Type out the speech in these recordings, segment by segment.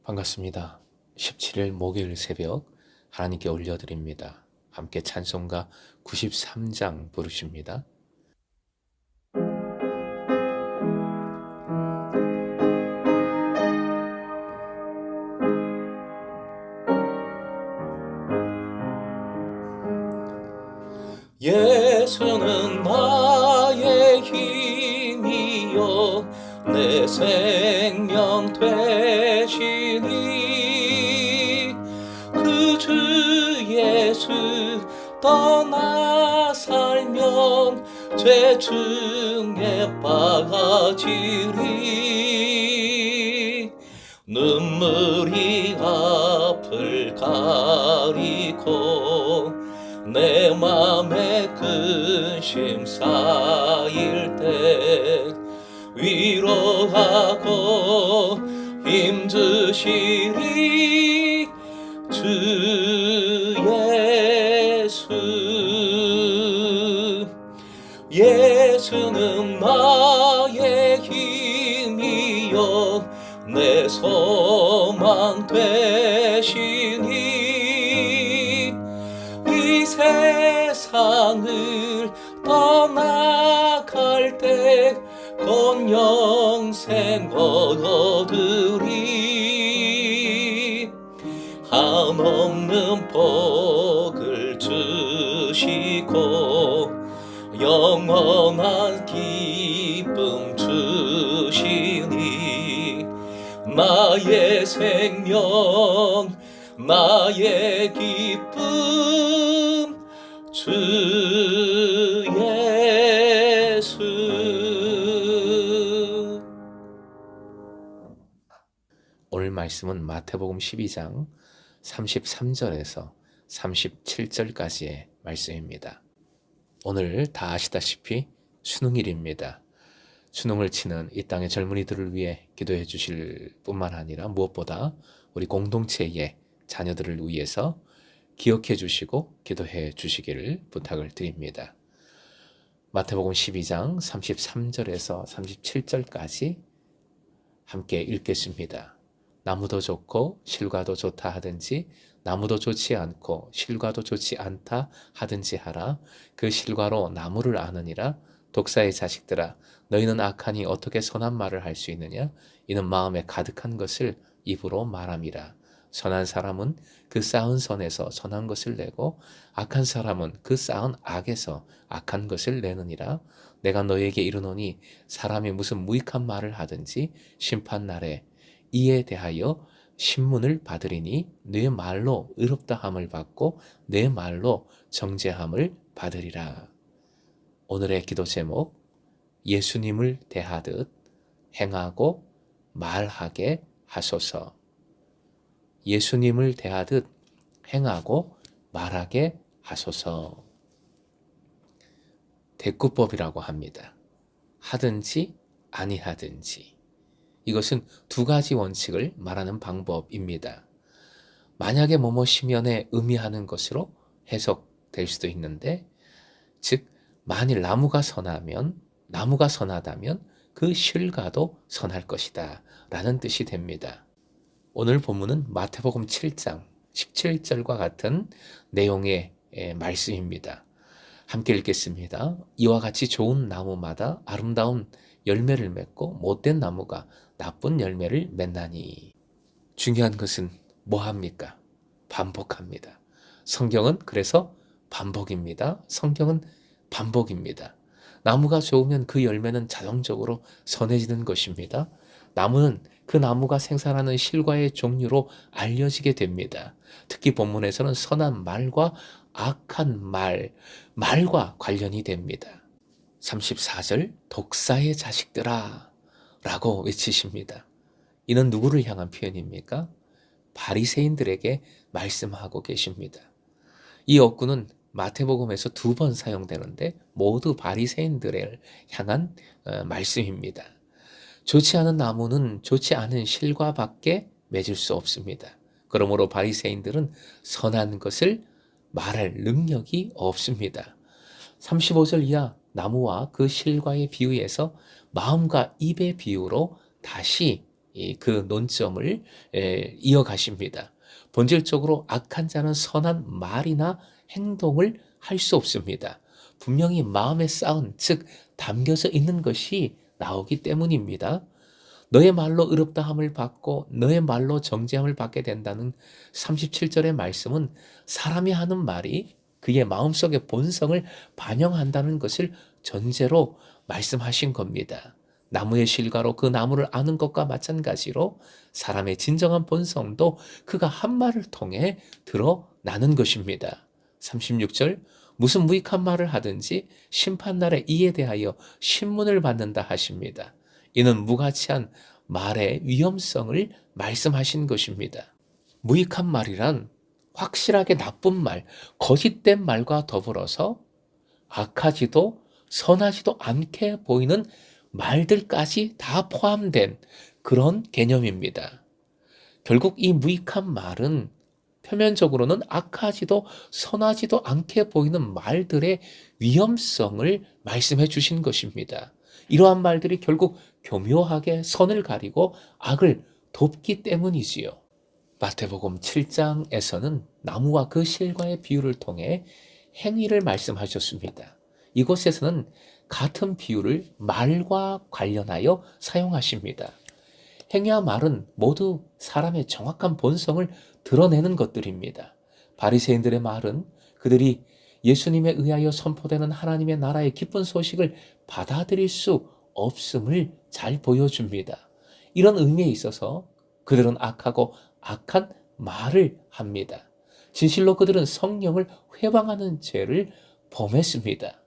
반갑습니다. 17일 목요일 새벽 하나님께 올려드립니다. 함께 찬송가 93장 부르십니다. 예수는 나의 힘이요 내 생명 되시니 그 주 예수 떠나 살면 죄 중에 빠지리 눈물이 앞을 가리고 내 맘에 근심 쌓일 때 위로하고 힘주시리 주 예수. 예수는 나의 힘이요 내 소망 되시니 이 세상을 떠나갈 때 곧 영생 얻으리 한없는 복을 주시고 영원한 기쁨 주시니 나의 생명 나의 기쁨 주 예수. 오늘 말씀은 마태복음 12장 33절에서 37절까지의 말씀입니다. 오늘 다 아시다시피 수능일입니다. 수능을 치는 이 땅의 젊은이들을 위해 기도해 주실 뿐만 아니라 무엇보다 우리 공동체의 자녀들을 위해서 기억해 주시고 기도해 주시기를 부탁을 드립니다. 마태복음 12장 33절에서 37절까지 함께 읽겠습니다. 나무도 좋고 실과도 좋다 하든지 나무도 좋지 않고 실과도 좋지 않다 하든지 하라. 그 실과로 나무를 아느니라. 독사의 자식들아 너희는 악하니 어떻게 선한 말을 할 수 있느냐? 이는 마음에 가득한 것을 입으로 말함이라. 선한 사람은 그 쌓은 선에서 선한 것을 내고 악한 사람은 그 쌓은 악에서 악한 것을 내느니라. 내가 너희에게 이르노니 사람이 무슨 무익한 말을 하든지 심판날에 이에 대하여 신문을 받으리니 내 말로 의롭다 함을 받고 내 말로 정죄함을 받으리라. 오늘의 기도 제목, 예수님을 대하듯 행하고 말하게 하소서. 예수님을 대하듯 행하고 말하게 하소서. 대꾸법이라고 합니다. 하든지 아니하든지. 이것은 두 가지 원칙을 말하는 방법입니다. 만약에 뭐뭐시면에 의미하는 것으로 해석될 수도 있는데, 즉 만일 나무가 선하다면 그 실과도 선할 것이다 라는 뜻이 됩니다. 오늘 본문은 마태복음 7장 17절과 같은 내용의 말씀입니다. 함께 읽겠습니다. 이와 같이 좋은 나무마다 아름다운 열매를 맺고 못된 나무가 나쁜 열매를 맺나니. 중요한 것은 뭐합니까? 반복합니다. 성경은 그래서 반복입니다. 성경은 반복입니다. 나무가 좋으면 그 열매는 자동적으로 선해지는 것입니다. 나무는 그 나무가 생산하는 실과의 종류로 알려지게 됩니다. 특히 본문에서는 선한 말과 악한 말과 관련이 됩니다. 34절 독사의 자식들아 라고 외치십니다. 이는 누구를 향한 표현입니까? 바리새인들에게 말씀하고 계십니다. 이 어구는 마태복음에서 2번 사용되는데 모두 바리새인들을 향한 말씀입니다. 좋지 않은 나무는 좋지 않은 실과밖에 맺을 수 없습니다. 그러므로 바리새인들은 선한 것을 말할 능력이 없습니다. 35절 이하 나무와 그 실과의 비유에서 마음과 입의 비유로 다시 그 논점을 이어가십니다. 본질적으로 악한 자는 선한 말이나 행동을 할 수 없습니다. 분명히 마음의 싸움, 즉 담겨져 있는 것이 나오기 때문입니다. 너의 말로 의롭다함을 받고 너의 말로 정죄함을 받게 된다는 37절의 말씀은 사람이 하는 말이 그의 마음속의 본성을 반영한다는 것을 전제로 말씀하신 겁니다. 나무의 실과로 그 나무를 아는 것과 마찬가지로 사람의 진정한 본성도 그가 한 말을 통해 드러나는 것입니다. 36절 무슨 무익한 말을 하든지 심판날에 이에 대하여 신문을 받는다 하십니다. 이는 무가치한 말의 위험성을 말씀하신 것입니다. 무익한 말이란 확실하게 나쁜 말, 거짓된 말과 더불어서 악하지도 선하지도 않게 보이는 말들까지 다 포함된 그런 개념입니다. 결국 이 무익한 말은 표면적으로는 악하지도 선하지도 않게 보이는 말들의 위험성을 말씀해 주신 것입니다. 이러한 말들이 결국 교묘하게 선을 가리고 악을 돕기 때문이지요. 마태복음 7장에서는 나무와 그 실과의 비유를 통해 행위를 말씀하셨습니다. 이곳에서는 같은 비유를 말과 관련하여 사용하십니다. 행위와 말은 모두 사람의 정확한 본성을 드러내는 것들입니다. 바리새인들의 말은 그들이 예수님에 의하여 선포되는 하나님의 나라의 기쁜 소식을 받아들일 수 없음을 잘 보여줍니다. 이런 의미에 있어서 그들은 악하고 악한 말을 합니다. 진실로 그들은 성령을 회방하는 죄를 범했습니다.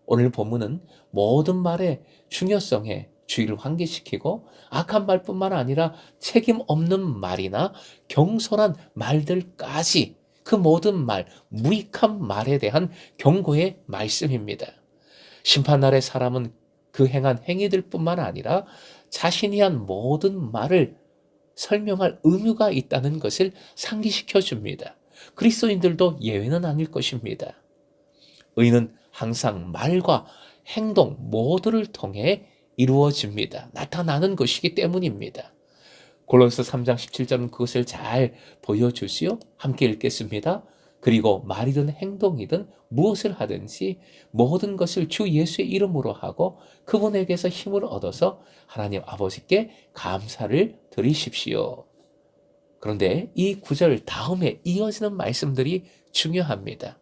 오늘 본문은 모든 말의 중요성에 주의를 환기시키고 악한 말뿐만 아니라 책임 없는 말이나 경솔한 말들까지 그 모든 말, 무익한 말에 대한 경고의 말씀입니다. 심판날의 사람은 그 행한 행위들뿐만 아니라 자신이 한 모든 말을 설명할 의무가 있다는 것을 상기시켜 줍니다. 그리스도인들도 예외는 아닐 것입니다. 의는 항상 말과 행동 모두를 통해 이루어집니다. 나타나는 것이기 때문입니다. 골로새 3장 17절은 그것을 잘 보여주시오. 함께 읽겠습니다. 그리고 말이든 행동이든 무엇을 하든지 모든 것을 주 예수의 이름으로 하고 그분에게서 힘을 얻어서 하나님 아버지께 감사를 드리십시오. 그런데 이 구절 다음에 이어지는 말씀들이 중요합니다.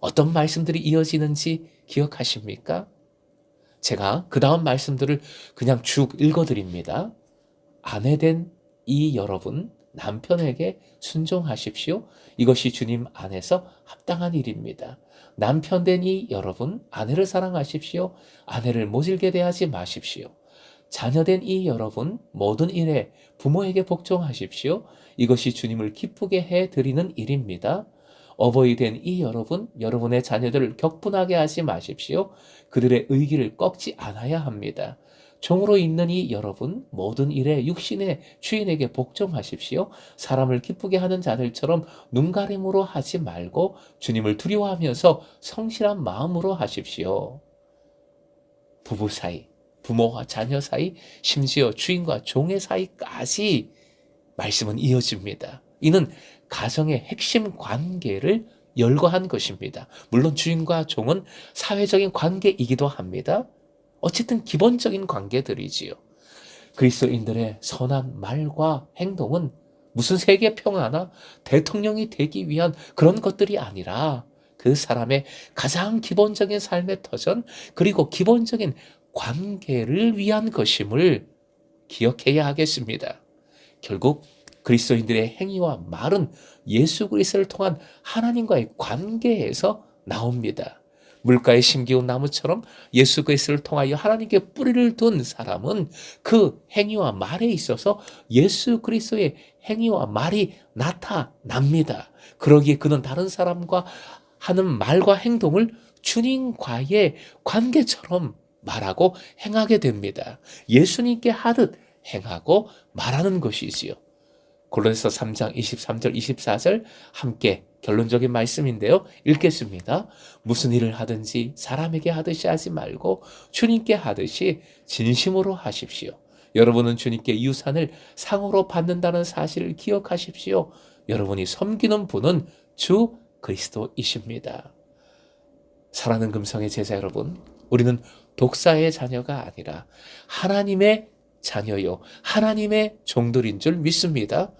어떤 말씀들이 이어지는지 기억하십니까? 제가 그 다음 말씀들을 그냥 쭉 읽어드립니다. 아내된 이 여러분, 남편에게 순종하십시오. 이것이 주님 안에서 합당한 일입니다. 남편된 이 여러분, 아내를 사랑하십시오. 아내를 모질게 대하지 마십시오. 자녀된 이 여러분, 모든 일에 부모에게 복종하십시오. 이것이 주님을 기쁘게 해드리는 일입니다. 어버이 된 이 여러분, 여러분의 자녀들을 격분하게 하지 마십시오. 그들의 의기를 꺾지 않아야 합니다. 종으로 있는 이 여러분, 모든 일에 육신의 주인에게 복종하십시오. 사람을 기쁘게 하는 자들처럼 눈가림으로 하지 말고 주님을 두려워하면서 성실한 마음으로 하십시오. 부부 사이, 부모와 자녀 사이, 심지어 주인과 종의 사이까지 말씀은 이어집니다. 이는 가정의 핵심 관계를 열거한 것입니다. 물론 주인과 종은 사회적인 관계이기도 합니다. 어쨌든 기본적인 관계들이지요. 그리스도인들의 선한 말과 행동은 무슨 세계 평화나 대통령이 되기 위한 그런 것들이 아니라 그 사람의 가장 기본적인 삶의 터전 그리고 기본적인 관계를 위한 것임을 기억해야 하겠습니다. 결국 그리스도인들의 행위와 말은 예수 그리스도를 통한 하나님과의 관계에서 나옵니다. 물가에 심기운 나무처럼 예수 그리스도를 통하여 하나님께 뿌리를 둔 사람은 그 행위와 말에 있어서 예수 그리스도의 행위와 말이 나타납니다. 그러기에 그는 다른 사람과 하는 말과 행동을 주님과의 관계처럼 말하고 행하게 됩니다. 예수님께 하듯 행하고 말하는 것이지요. 골로새서 3장 23절 24절 함께 결론적인 말씀인데요. 읽겠습니다. 무슨 일을 하든지 사람에게 하듯이 하지 말고 주님께 하듯이 진심으로 하십시오. 여러분은 주님께 유산을 상으로 받는다는 사실을 기억하십시오. 여러분이 섬기는 분은 주 그리스도이십니다. 사랑하는 금성의 제자 여러분, 우리는 독사의 자녀가 아니라 하나님의 자녀요, 하나님의 종들인 줄 믿습니다.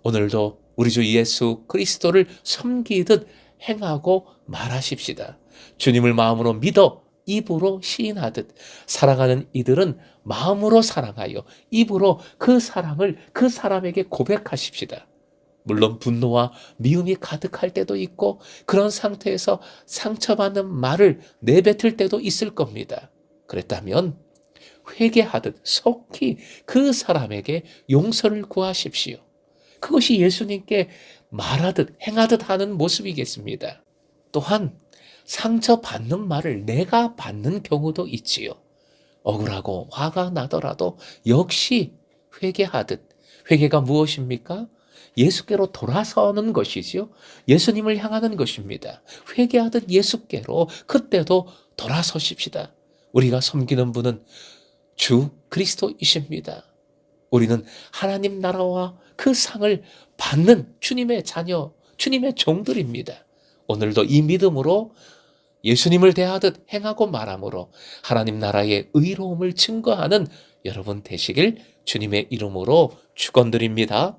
오늘도 우리 주 예수 그리스도를 섬기듯 행하고 말하십시다. 주님을 마음으로 믿어 입으로 시인하듯 사랑하는 이들은 마음으로 사랑하여 입으로 그 사랑을 그 사람에게 고백하십시다. 물론 분노와 미움이 가득할 때도 있고 그런 상태에서 상처받는 말을 내뱉을 때도 있을 겁니다. 그랬다면 회개하듯 속히 그 사람에게 용서를 구하십시오. 그것이 예수님께 말하듯 행하듯 하는 모습이겠습니다. 또한 상처받는 말을 내가 받는 경우도 있지요. 억울하고 화가 나더라도 역시 회개하듯. 회개가 무엇입니까? 예수께로 돌아서는 것이지요. 예수님을 향하는 것입니다. 회개하듯 예수께로 그때도 돌아서십시다. 우리가 섬기는 분은 주 그리스도이십니다. 우리는 하나님 나라와 그 상을 받는 주님의 자녀, 주님의 종들입니다. 오늘도 이 믿음으로 예수님을 대하듯 행하고 말함으로 하나님 나라의 의로움을 증거하는 여러분 되시길 주님의 이름으로 축원드립니다.